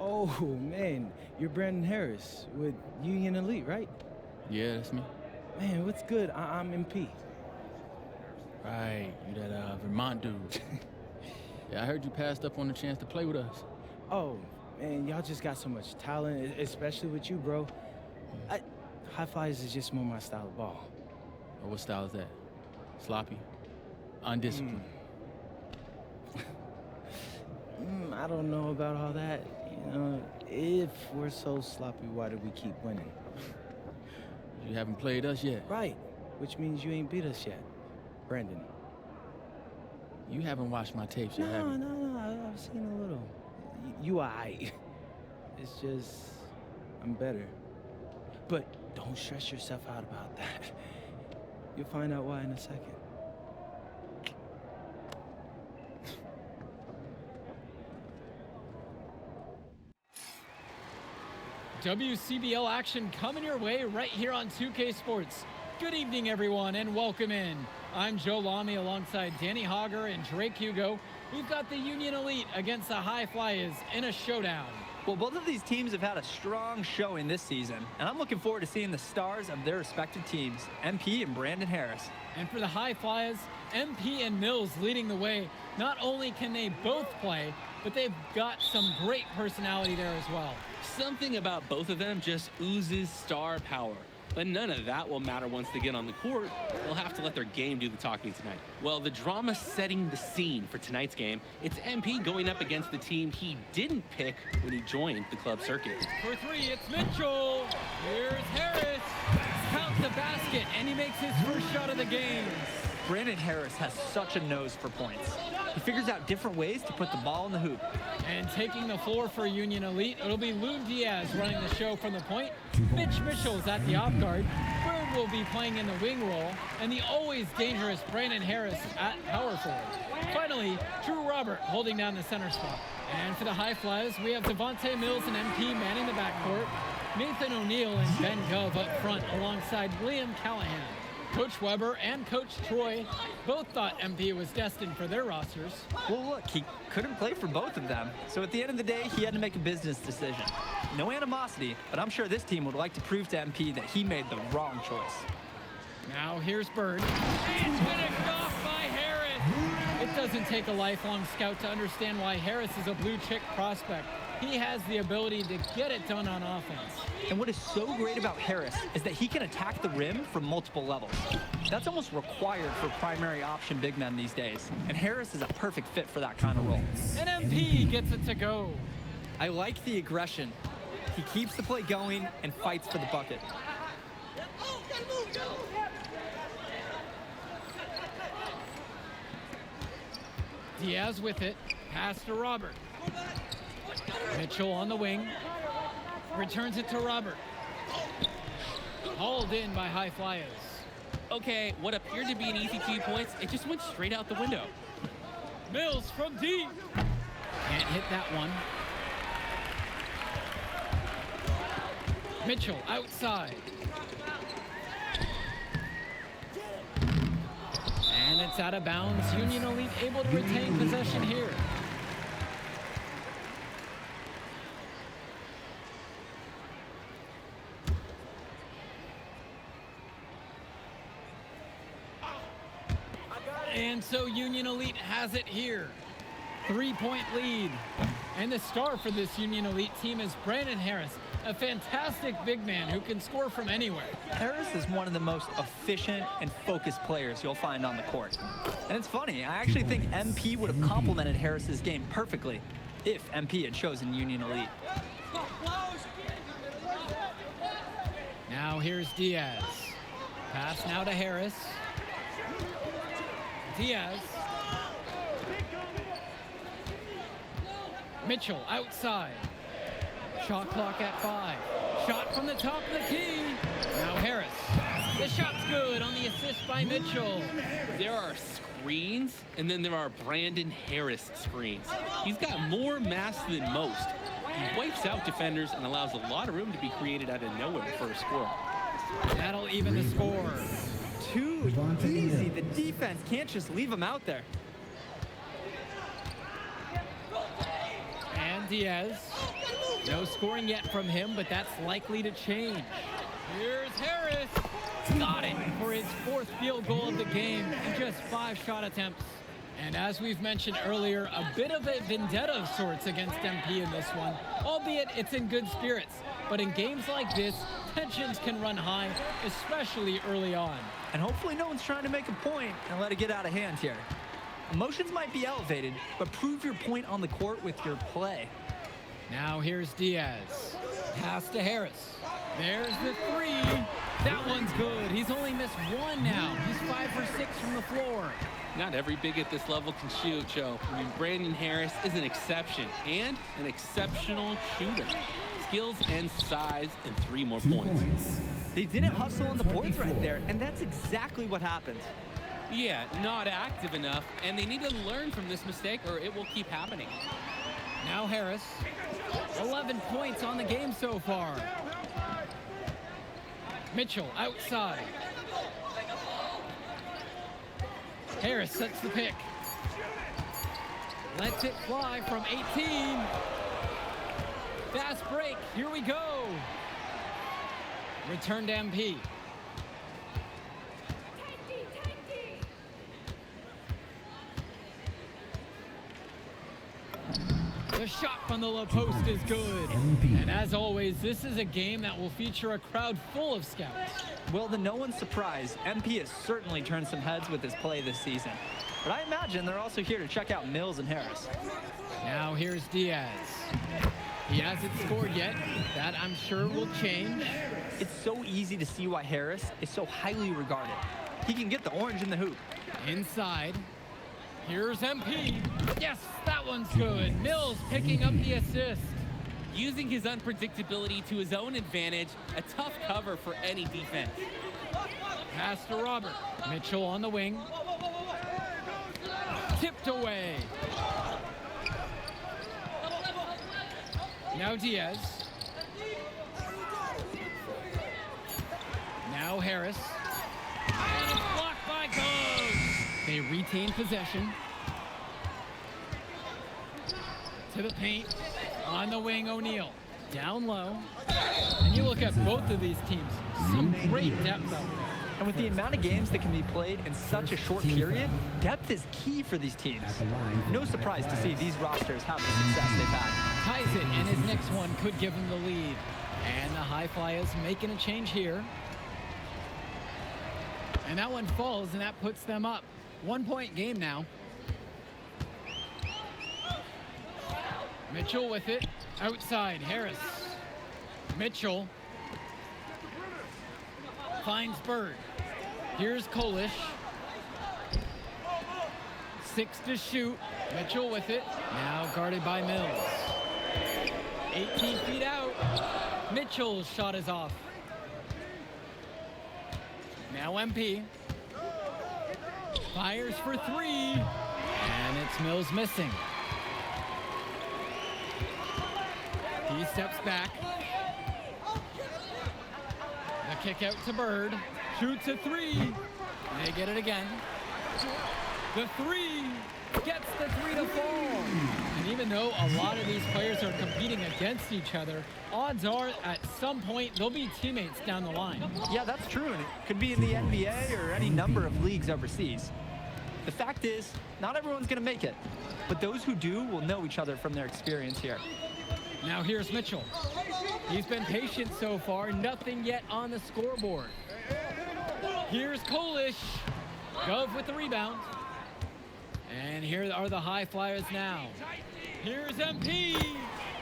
Oh, man, you're Brandon Harris with Union Elite, right? Yeah, that's me. Man, what's good? I'm MP. Right, you that Vermont dude. Yeah, I heard you passed up on the chance to play with us. Oh, man, y'all just got so much talent, especially with you, bro. I, High Flyers is just more my style of ball. Or what style is that? Sloppy? Undisciplined? I don't know about all that. If we're so sloppy, why do we keep winning? You haven't played us yet. Right, which means you ain't beat us yet, Brandon. You haven't watched my tapes yet, have you? No, I've seen a little. You aight. It's just, I'm better. But don't stress yourself out about that. You'll find out why in a second. WCBL action coming your way right here on 2K Sports. Good evening, everyone, and welcome in. I'm Joe Lamy alongside Danny Hogger and Drake Hugo. We've got the Union Elite against the High Flyers in a showdown. Well, both of these teams have had a strong showing this season, and I'm looking forward to seeing the stars of their respective teams, MP and Brandon Harris. And for the High Flyers, MP and Mills leading the way. Not only can they both play, but they've got some great personality there as well. Something about both of them just oozes star power. But none of that will matter once they get on the court. They'll have to let their game do the talking tonight. Well, the drama setting the scene for tonight's game, it's MP going up against the team he didn't pick when he joined the club circuit. For three, it's Mitchell. Here's Harris. Counts the basket, and he makes his first shot of the game. Brandon Harris has such a nose for points. He figures out different ways to put the ball in the hoop. And taking the floor for Union Elite, it'll be Loon Diaz running the show from the point. Mitch Mitchell's at the off guard. Bird will be playing in the wing role. And the always dangerous Brandon Harris at power forward. Finally, Drew Robert holding down the center spot. And for the High Flyers, we have Devontae Mills and MP manning the backcourt. Nathan O'Neill and Ben Gove up front alongside Liam Callahan. Coach Weber and Coach Troy both thought MP was destined for their rosters. Well, look, he couldn't play for both of them. So at the end of the day, he had to make a business decision. No animosity, but I'm sure this team would like to prove to MP that he made the wrong choice. Now here's Bird. And finished off by Harris. It doesn't take a lifelong scout to understand why Harris is a blue chip prospect. He has the ability to get it done on offense. And what is so great about Harris is that he can attack the rim from multiple levels. That's almost required for primary option big men these days. And Harris is a perfect fit for that kind of role. And MP gets it to go. I like the aggression. He keeps the play going and fights for the bucket. Diaz with it. Pass to Robert. Mitchell on the wing. Returns it to Robert. Hauled in by High Flyers. Okay, what appeared to be an easy 2 points, it just went straight out the window. Mills from deep. Can't hit that one. Mitchell outside. And it's out of bounds. Union Elite able to retain possession here. And so Union Elite has it here. 3-point lead. And the star for this Union Elite team is Brandon Harris, a fantastic big man who can score from anywhere. Harris is one of the most efficient and focused players you'll find on the court. And it's funny, I actually think MP would have complemented Harris's game perfectly if MP had chosen Union Elite. Now here's Diaz. Pass now to Harris. Diaz. Mitchell outside. Shot clock at 5. Shot from the top of the key. Now Harris. The shot's good on the assist by Mitchell. There are screens, and then there are Brandon Harris screens. He's got more mass than most. He wipes out defenders and allows a lot of room to be created out of nowhere for a score. That'll even the score. Too easy. The defense can't just leave him out there. And Diaz. No scoring yet from him, but that's likely to change. Here's Harris. Got it for his 4th field goal of the game in just 5 shot attempts. And as we've mentioned earlier, a bit of a vendetta of sorts against MP in this one, albeit it's in good spirits. But in games like this, tensions can run high, especially early on. And hopefully no one's trying to make a point and let it get out of hand here. Emotions might be elevated, but prove your point on the court with your play. Now here's Diaz. Pass to Harris. There's the 3. That one's good. He's only missed 1 now. He's 5 for 6 from the floor. Not every big at this level can shoot, Joe. I mean, Brandon Harris is an exception and an exceptional shooter. Skills and size and 3 more points. They didn't hustle on the boards right there, and that's exactly what happened. Yeah, not active enough, and they need to learn from this mistake or it will keep happening. Now Harris. 11 points on the game so far. Mitchell outside. Harris sets the pick. Lets it fly from 18. Fast break. Here we go. Return to MP. The shot from the low post is good. And as always, this is a game that will feature a crowd full of scouts. Well, to no one's surprise, MP has certainly turned some heads with his play this season. But I imagine they're also here to check out Mills and Harris. Now here's Diaz. He hasn't scored yet. That, I'm sure, will change. It's so easy to see why Harris is so highly regarded. He can get the orange in the hoop. Inside. Here's MP. Yes, that one's good. Mills picking up the assist. Using his unpredictability to his own advantage, a tough cover for any defense. Pass to Robert. Mitchell on the wing. Tipped away. Now Diaz. Now Harris. And it's blocked by Goes. They retain possession. To the paint. On the wing, O'Neal. Down low. And you look at both of these teams. Some great depth out there. And with the amount of games that can be played in such a short period, depth is key for these teams. No surprise to see these rosters have the success they've had. Ties it, and his next one could give him the lead. And the High Flyers making a change here. And that one falls, and that puts them up. 1 point game now. Mitchell with it. Outside, Harris. Mitchell. Finds Bird. Here's Kolish. 6 to shoot. Mitchell with it. Now guarded by Mills. 18 feet out. Mitchell's shot is off. Now MP. Fires for 3. And it's Mills missing. He steps back. The kick out to Bird. Shoots a 3. They get it again. The 3 gets the 3 to fall. And even though a lot of these players are competing against each other, odds are at some point they'll be teammates down the line. Yeah, that's true, and it could be in the NBA or any number of leagues overseas. The fact is, not everyone's going to make it, but those who do will know each other from their experience here. Now here's Mitchell. He's been patient so far, nothing yet on the scoreboard. Here's Kolish. Gove with the rebound. And here are the High Flyers now. Here's MP.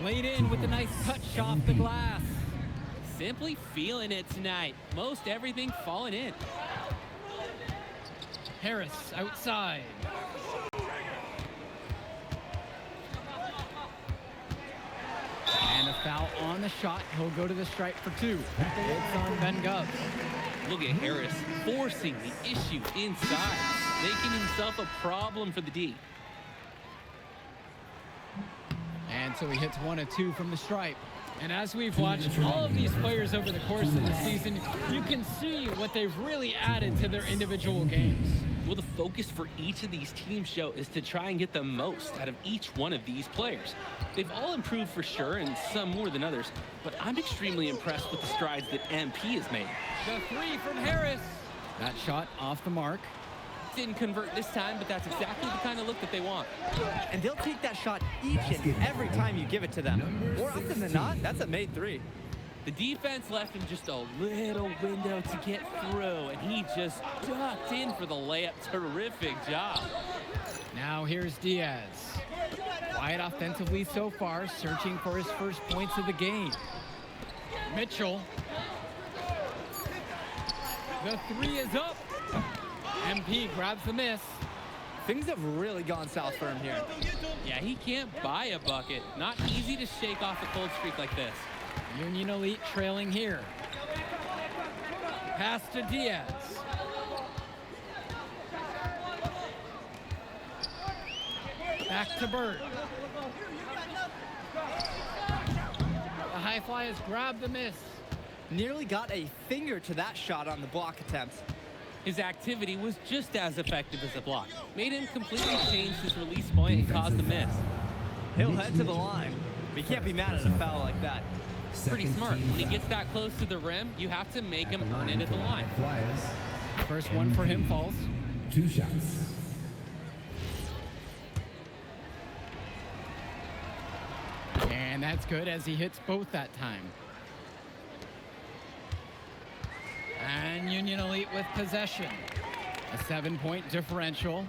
Laid in with a nice touch off the glass. Simply feeling it tonight. Most everything falling in. Harris outside. And a foul on the shot. He'll go to the stripe for 2. It's on Ben Gove. Look at Harris forcing the issue inside, making himself a problem for the D. And so he hits 1 of 2 from the stripe. And as we've watched all of these players over the course of the season, you can see what they've really added to their individual games. Well, the focus for each of these teams show is to try and get the most out of each one of these players. They've all improved for sure, and some more than others, but I'm extremely impressed with the strides that MP has made. The three from Harris. That shot off the mark. Didn't convert this time, but that's exactly the kind of look that they want. And they'll take that shot each and every time you give it to them. More often than not, that's a made three. The defense left him just a little window to get through, and he just ducked in for the layup. Terrific job. Now here's Diaz. Quiet offensively so far, searching for his first points of the game. Mitchell. The three is up. MP grabs the miss. Things have really gone south for him here. Yeah, he can't buy a bucket. Not easy to shake off a cold streak like this. Union Elite trailing here. Pass to Diaz. Back to Bird. The high flyers grab the miss. Nearly got a finger to that shot on the block attempt. His activity was just as effective as the block. Made him completely change his release point and caused the miss. He'll head to the line. But you can't be mad at a foul like that. Pretty smart. When he gets that close to the rim, you have to make him earn it at the line. First one for him falls. 2 shots. And that's good as he hits both that time. And Union Elite with possession. A 7-point differential.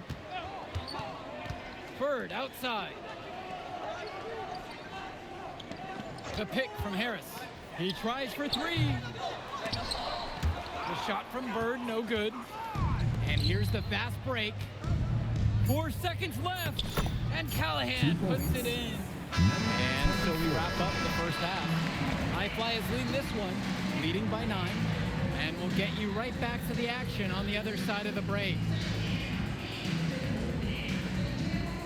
Bird outside. The pick from Harris. He tries for three. The shot from Bird, no good. And here's the fast break. 4 seconds left. And Callahan puts it in. And so we wrap up the first half. High Flyers lead this one, leading by 9. And we'll get you right back to the action on the other side of the break.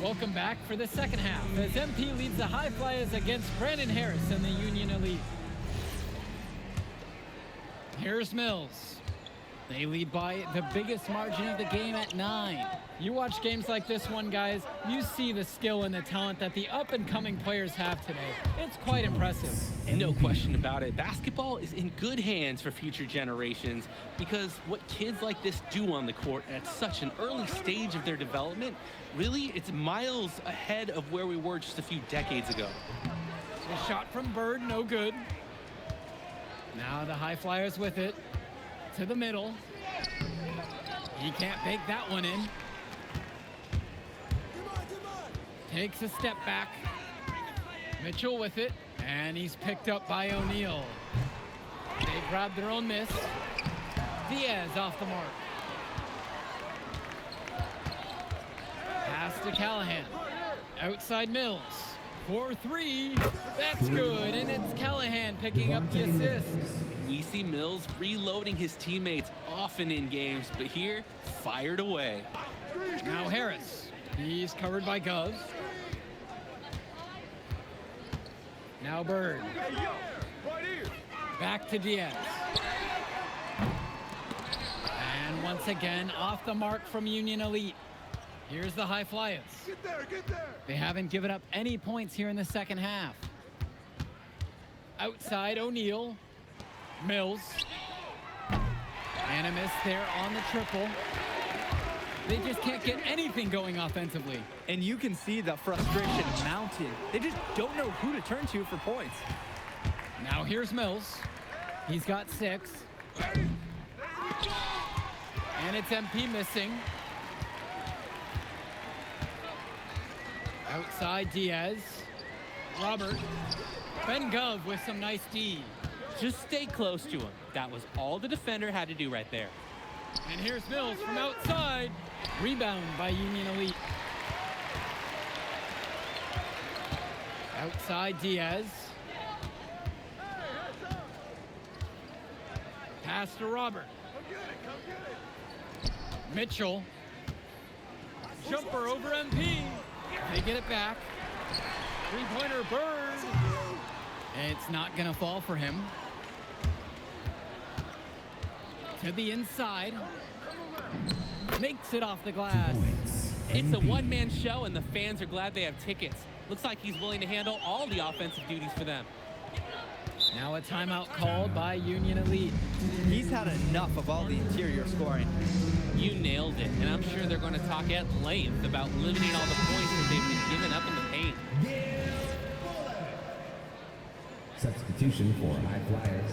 Welcome back for the second half as MP leads the High Flyers against Brandon Harris and the Union Elite. Here's Mills. They lead by the biggest margin of the game at 9. You watch games like this one, guys, you see the skill and the talent that the up-and-coming players have today. It's quite impressive. No question about it. Basketball is in good hands for future generations because what kids like this do on the court at such an early stage of their development, really, it's miles ahead of where we were just a few decades ago. The shot from Bird, no good. Now the High Flyers with it. To the middle. He can't bake that one in. Takes a step back. Mitchell with it. And he's picked up by O'Neal. They grab their own miss. Diaz off the mark. Pass to Callahan. Outside Mills. 4-3. That's good. And it's Callahan picking up the assist. We see Mills reloading his teammates often in games, but here, fired away. Now Harris. He's covered by Gov. Now Bird. Back to Diaz. And once again, off the mark from Union Elite. Here's the High Flyers. Get there. They haven't given up any points here in the second half. Outside O'Neal. Mills. And a miss there on the triple. They just can't get anything going offensively. And you can see the frustration mounting. They just don't know who to turn to for points. Now here's Mills. He's got 6. And it's MP missing. Outside Diaz. Robert. Ben Gov with some nice D. Just stay close to him. That was all the defender had to do right there. And here's Mills from outside. Rebound by Union Elite. Outside Diaz. Pass to Robert. Mitchell. Jumper over MP. They get it back. Three-pointer Bird. It's not going to fall for him. To the inside. Makes it off the glass. It's a one-man show, and the fans are glad they have tickets. Looks like he's willing to handle all the offensive duties for them. Now a timeout called by Union Elite. He's had enough of all the interior scoring. You nailed it, and I'm sure they're going to talk at length about limiting all the points that they've been giving up in the paint. Substitution for High Flyers.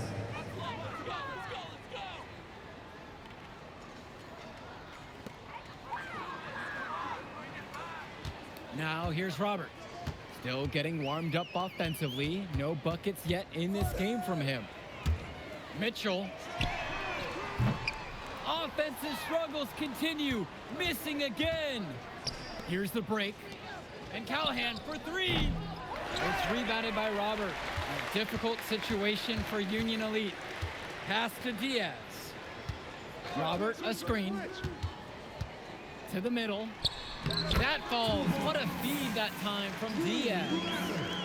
Now here's Robert. Still getting warmed up offensively. No buckets yet in this game from him. Mitchell. Offensive struggles continue. Missing again. Here's the break. And Callahan for three. It's rebounded by Robert. A difficult situation for Union Elite. Pass to Diaz. Robert, a screen. To the middle. That falls. What a feed that time from Diaz.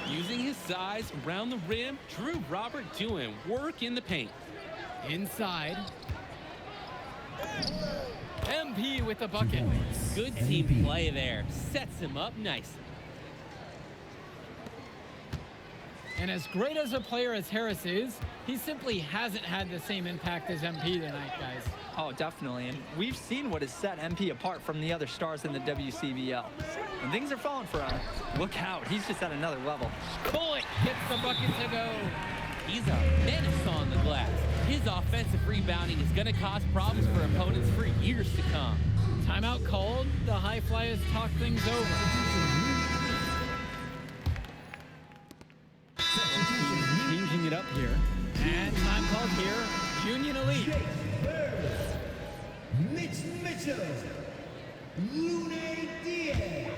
Using his size around the rim, Drew Robert doing work in the paint. Inside. MP with the bucket. Good team play there. Sets him up nicely. And as great as a player as Harris is, he simply hasn't had the same impact as MP tonight, guys. Oh, definitely. And we've seen what has set MP apart from the other stars in the WCBL. And things are falling for him. Look out. He's just at another level. Bullock gets the bucket to go. He's a menace on the glass. His offensive rebounding is going to cause problems for opponents for years to come. Timeout called. The High Flyers talk things over. Changing it up here. And time called here. Union Elite. Mitch Mitchell. Lune Diaz.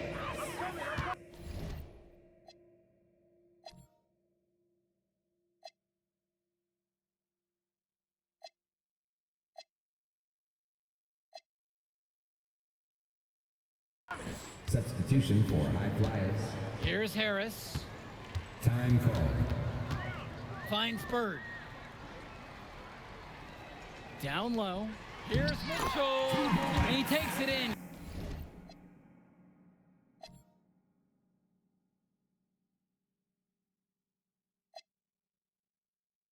Substitution for High Flyers. Here's Harris. Time call. Finds Bird. Down low. Here's Mitchell. And he takes it in.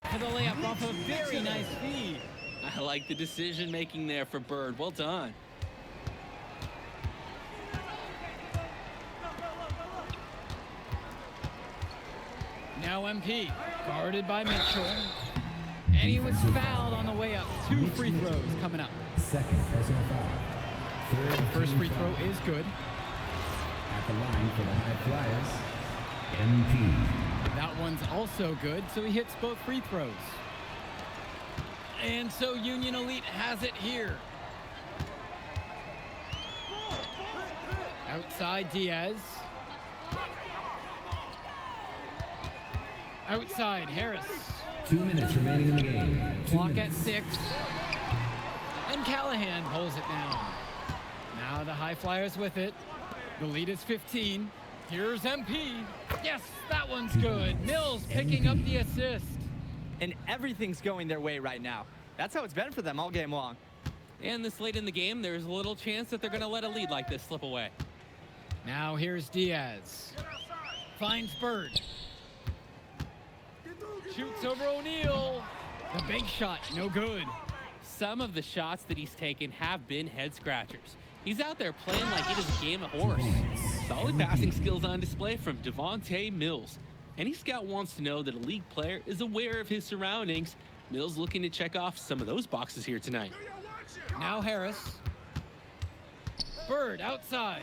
For the layup off a very nice feed. I like the decision making there for Bird. Well done. Now MP, guarded by Mitchell. And he was fouled on the way up. 2 free throws coming up. Second personal foul. First free throw is good. At the line for the High Flyers, MP. That one's also good, so he hits both free throws. And so Union Elite has it here. Outside Diaz. Outside Harris. 2 minutes remaining in the game. Clock at 6. And Callahan pulls it down. Now the High Flyers with it. The lead is 15. Here's MP. Yes, that one's good. Mills picking up the assist. And everything's going their way right now. That's how it's been for them all game long. And this late in the game, there's a little chance that they're going to let a lead like this slip away. Now here's Diaz. Finds Bird. Shoots over O'Neal. The big shot, no good. Some of the shots that he's taken have been head scratchers. He's out there playing like it is a game of horse. Solid passing skills on display from Devontae Mills. Any scout wants to know that a league player is aware of his surroundings. Mills looking to check off some of those boxes here tonight. Now Harris. Bird outside.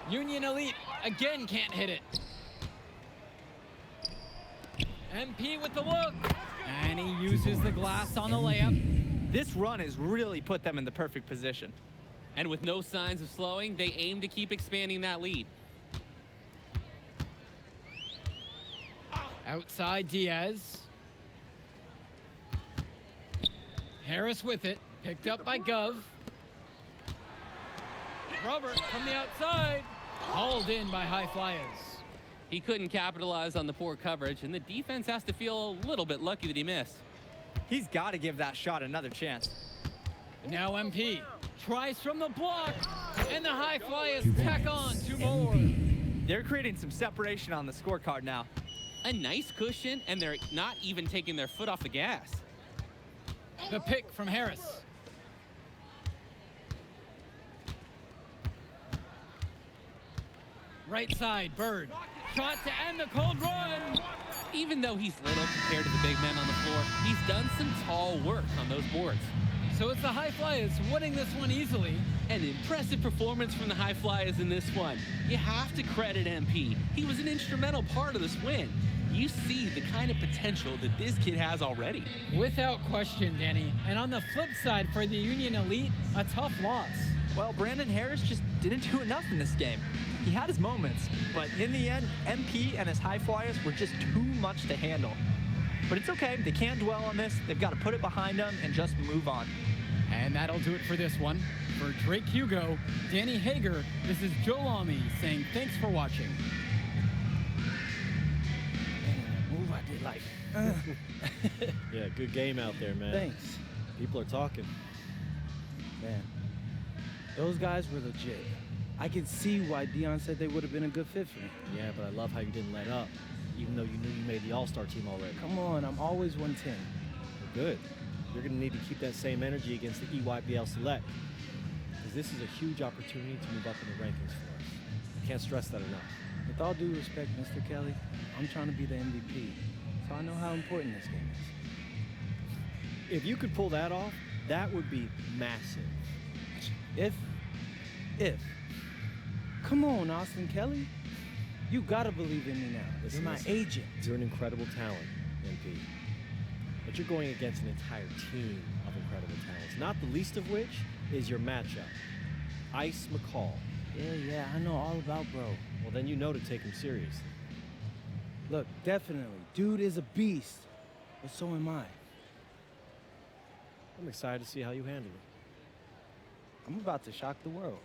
Union Elite again can't hit it. MP with the look. And he uses the glass on the layup. This run has really put them in the perfect position. And with no signs of slowing, they aim to keep expanding that lead. Outside Diaz. Harris with it. Picked up by Gov. Robert from the outside. Hauled in by High Flyers. He couldn't capitalize on the poor coverage, and the defense has to feel a little bit lucky that he missed. He's got to give that shot another chance. Now MP tries from the block, and the high flyers 2 tack points. on 2 more. MP. They're creating some separation on the scorecard now. A nice cushion, and they're not even taking their foot off the gas. The pick from Harris. Right side, Bird. Shot to end the cold run. Even though he's little compared to the big men on the floor, he's done some tall work on those boards. So it's the High Flyers winning this one easily. An impressive performance from the High Flyers in this one. You have to credit MP. He was an instrumental part of this win. You see the kind of potential that this kid has already. Without question, Danny. And on the flip side for the Union Elite, a tough loss. Well, Brandon Harris just didn't do enough in this game. He had his moments, but in the end, MP and his High Flyers were just too much to handle. But it's okay. They can't dwell on this. They've got to put it behind them and just move on. And that'll do it for this one. For Drake Hugo, Danny Hager, this is Joe Lamy saying thanks for watching. Move I did like. Yeah, good game out there, man. Thanks. People are talking. Man, those guys were legit. I can see why Dion said they would have been a good fit for me. Yeah, but I love how you didn't let up, even though you knew you made the All-Star team already. Come on, I'm always 110. Good. You're going to need to keep that same energy against the EYBL Select, because this is a huge opportunity to move up in the rankings for us. I can't stress that enough. With all due respect, Mr. Kelly, I'm trying to be the MVP, so I know how important this game is. If you could pull that off, that would be massive. If. Come on, Austin Kelly. You gotta believe in me now. Listen, You're my listen. agent. You're an incredible talent, MP. But you're going against an entire team of incredible talents, not the least of which is your matchup, Ice McCall. Yeah, I know all about bro. Well, then you know to take him seriously. Look, definitely, dude is a beast, but so am I. I'm excited to see how you handle it. I'm about to shock the world.